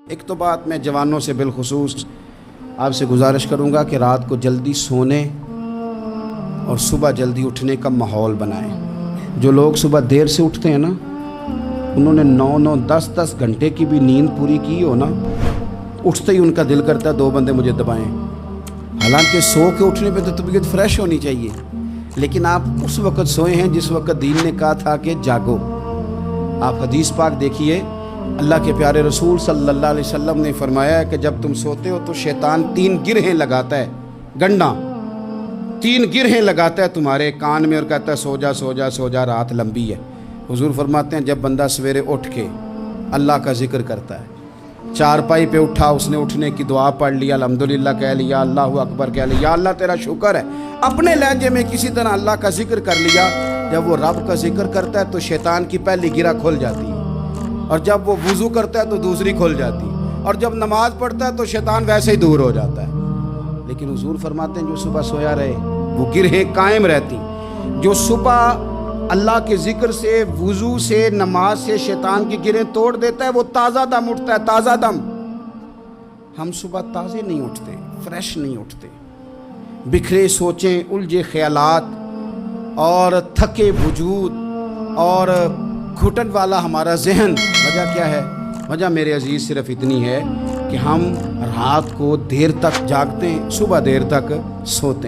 ایک تو بات میں جوانوں سے بالخصوص آپ سے گزارش کروں گا کہ رات کو جلدی سونے اور صبح جلدی اٹھنے کا ماحول بنائیں۔ جو لوگ صبح دیر سے اٹھتے ہیں نا، انہوں نے 9 10 10 گھنٹے کی بھی نیند پوری کی ہو نا، اٹھتے ہی ان کا دل کرتا ہے 2 بندے مجھے دبائیں۔ حالانکہ سو کے اٹھنے پہ تو طبیعت فریش ہونی چاہیے، لیکن آپ اس وقت سوئے ہیں جس وقت دین نے کہا تھا کہ جاگو۔ آپ حدیث پاک دیکھیے، اللہ کے پیارے رسول صلی اللہ علیہ وسلم نے فرمایا ہے کہ جب تم سوتے ہو تو شیطان 3 گرہیں لگاتا ہے، گنڈا 3 گرہیں لگاتا ہے تمہارے کان میں اور کہتا ہے سو جا سو جا سو جا، رات لمبی ہے۔ حضور فرماتے ہیں جب بندہ سویرے اٹھ کے اللہ کا ذکر کرتا ہے، چارپائی پہ اٹھا، اس نے اٹھنے کی دعا پڑھ لیا، الحمدللہ کہہ لیا، اللہ اکبر کہہ لیا، یا اللہ تیرا شکر ہے، اپنے لہجے میں کسی طرح اللہ کا ذکر کر لیا۔ جب وہ رب کا ذکر کرتا ہے تو شیطان کی پہلی گرہ کھل جاتی ہے، اور جب وہ وضو کرتا ہے تو دوسری کھل جاتی ہے، اور جب نماز پڑھتا ہے تو شیطان ویسے ہی دور ہو جاتا ہے۔ لیکن حضور فرماتے ہیں جو صبح سویا رہے وہ گرہیں قائم رہتی۔ جو صبح اللہ کے ذکر سے، وضو سے، نماز سے شیطان کی گرہیں توڑ دیتا ہے، وہ تازہ دم اٹھتا ہے، تازہ دم۔ ہم صبح تازے نہیں اٹھتے، فریش نہیں اٹھتے، بکھرے سوچیں، الجھے خیالات اور تھکے وجود اور گھٹن والا ہمارا ذہن۔ وجہ کیا ہے؟ وجہ میرے عزیز صرف اتنی ہے کہ ہم رات کو دیر تک جاگتے ہیں، صبح دیر تک سوتے ہیں۔